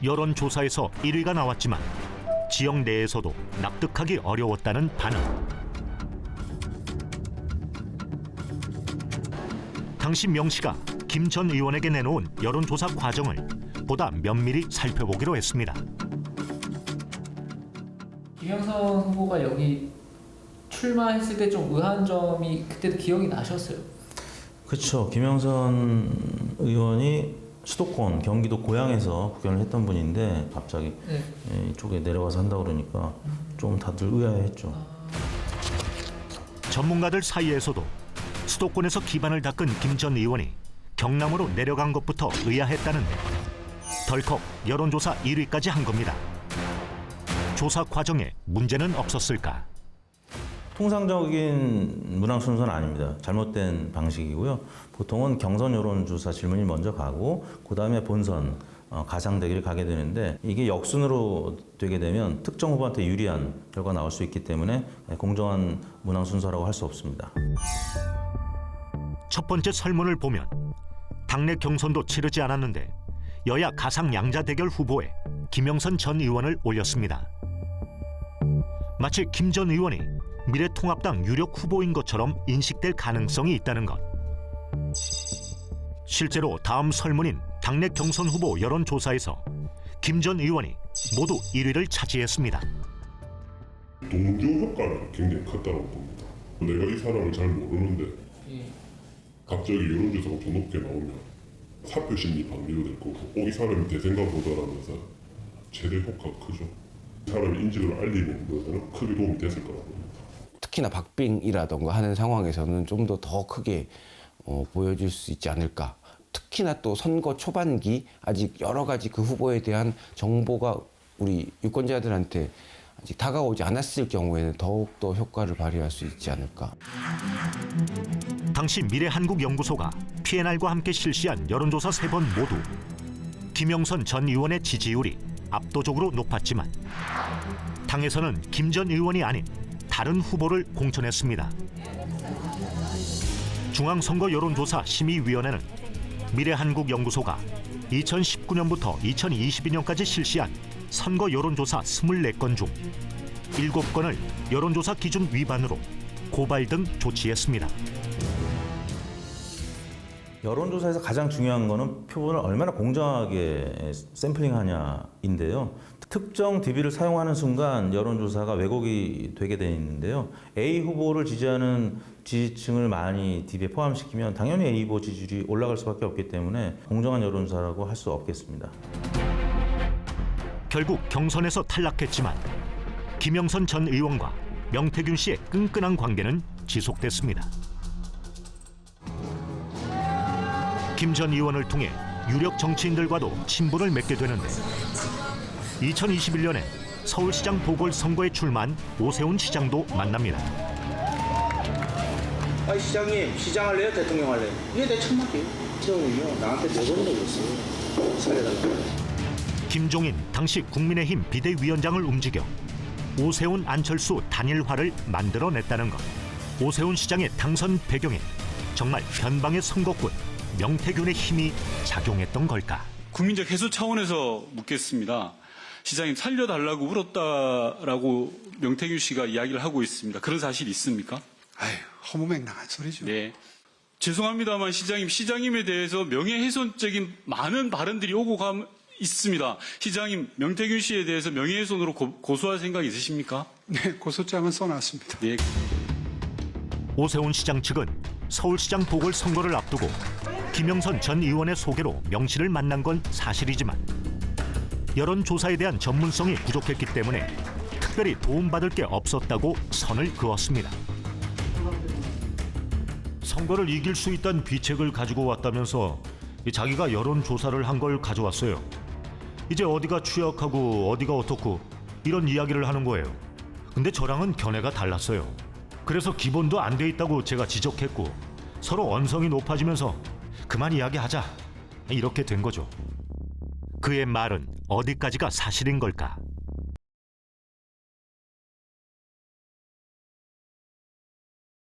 여론조사에서 1위가 나왔지만 지역 내에서도 납득하기 어려웠다는 반응. 당시 명 씨가 김 전 의원에게 내놓은 여론조사 과정을 보다 면밀히 살펴보기로 했습니다. 김영선 후보가 여기 출마했을 때 좀 의아한 점이 그때도 기억이 나셨어요? 그렇죠. 김영선 의원이 수도권, 경기도 고향에서 국회의원을 했던 분인데 갑자기 네. 이쪽에 내려와서 한다고 그러니까 좀 다들 의아해했죠. 전문가들 사이에서도 수도권에서 기반을 닦은 김 전 의원이 경남으로 내려간 것부터 의아했다는데 덜컥 여론조사 1위까지 한 겁니다. 조사 과정에 문제는 없었을까? 통상적인 문항 순서는 아닙니다. 잘못된 방식이고요. 보통은 경선 여론조사 질문이 먼저 가고 그다음에 본선 가상대기를 가게 되는데 이게 역순으로 되게 되면 특정 후보한테 유리한 결과가 나올 수 있기 때문에 공정한 문항 순서라고 할 수 없습니다. 첫 번째 설문을 보면 당내 경선도 치르지 않았는데 여야 가상 양자 대결 후보에 김영선 전 의원을 올렸습니다. 마치 김 전 의원이 미래통합당 유력 후보인 것처럼 인식될 가능성이 있다는 것. 실제로 다음 설문인 당내 경선 후보 여론조사에서 김 전 의원이 모두 1위를 차지했습니다. 동조 효과는 굉장히 컸다고 봅니다. 내가 이 사람을 잘 모르는데 갑자기 여론조사가 더 높게 나오면 사표 심리 방지가 될 거고 이 사람이 대선가 보다라면서 최대 효과가 크죠. 이 사람의 인지도를 알리는 것에는 크게 도움이 됐을 거라고 봅니다. 특히나 박빙이라던가 하는 상황에서는 좀 더 크게 보여줄 수 있지 않을까. 특히나 또 선거 초반기 아직 여러 가지 그 후보에 대한 정보가 우리 유권자들한테 아직 다가오지 않았을 경우에는 더욱더 효과를 발휘할 수 있지 않을까. 당시 미래한국연구소가 PNR과 함께 실시한 여론조사 3번 모두 김영선 전 의원의 지지율이 압도적으로 높았지만 당에서는 김 전 의원이 아닌 다른 후보를 공천했습니다. 중앙선거 여론조사 심의위원회는 미래한국연구소가 2019년부터 2022년까지 실시한 선거 여론조사 24건 중 7건을 여론조사 기준 위반으로 고발 등 조치했습니다. 여론조사에서 가장 중요한 거는 표본을 얼마나 공정하게 샘플링하냐인데요. 특정 DB를 사용하는 순간 여론조사가 왜곡이 되게 돼 있는데요. A 후보를 지지하는 지지층을 많이 DB에 포함시키면 당연히 A 후보 지지율이 올라갈 수밖에 없기 때문에 공정한 여론조사라고 할 수 없겠습니다. 결국 경선에서 탈락했지만 김영선 전 의원과 명태균 씨의 끈끈한 관계는 지속됐습니다. 김 전 의원을 통해 유력 정치인들과도 친분을 맺게 되는데 2021년에 서울시장 보궐선거에 출마한 오세훈 시장도 만납니다. 아니 시장님, 시장 할래요? 대통령 할래요? 이게 내 천막이에요. 시장님이요. 나한테 몇 번이나 그랬어요. 살려달라고. 김종인 당시 국민의힘 비대위원장을 움직여 오세훈 안철수 단일화를 만들어냈다는 것. 오세훈 시장의 당선 배경에 정말 변방의 선거꾼 명태균의 힘이 작용했던 걸까? 국민적 해소 차원에서 묻겠습니다. 시장님 살려달라고 울었다라고 명태균 씨가 이야기를 하고 있습니다. 그런 사실 있습니까? 아유, 허무맹랑한 소리죠. 네. 죄송합니다만 시장님에 대해서 명예훼손적인 많은 발언들이 오고 있습니다. 시장님, 명태균 씨에 대해서 명예훼손으로 고소할 생각 있으십니까? 네, 고소장은 써놨습니다. 네. 오세훈 시장 측은 서울시장 보궐선거를 앞두고 김영선 전 의원의 소개로 명 씨를 만난 건 사실이지만 여론조사에 대한 전문성이 부족했기 때문에 특별히 도움받을 게 없었다고 선을 그었습니다. 선거를 이길 수 있다는 비책을 가지고 왔다면서 자기가 여론조사를 한 걸 가져왔어요. 이제 어디가 취약하고 어디가 어떻고 이런 이야기를 하는 거예요. 근데 저랑은 견해가 달랐어요. 그래서 기본도 안 돼 있다고 제가 지적했고 서로 언성이 높아지면서 그만 이야기하자 이렇게 된 거죠. 그의 말은 어디까지가 사실인 걸까?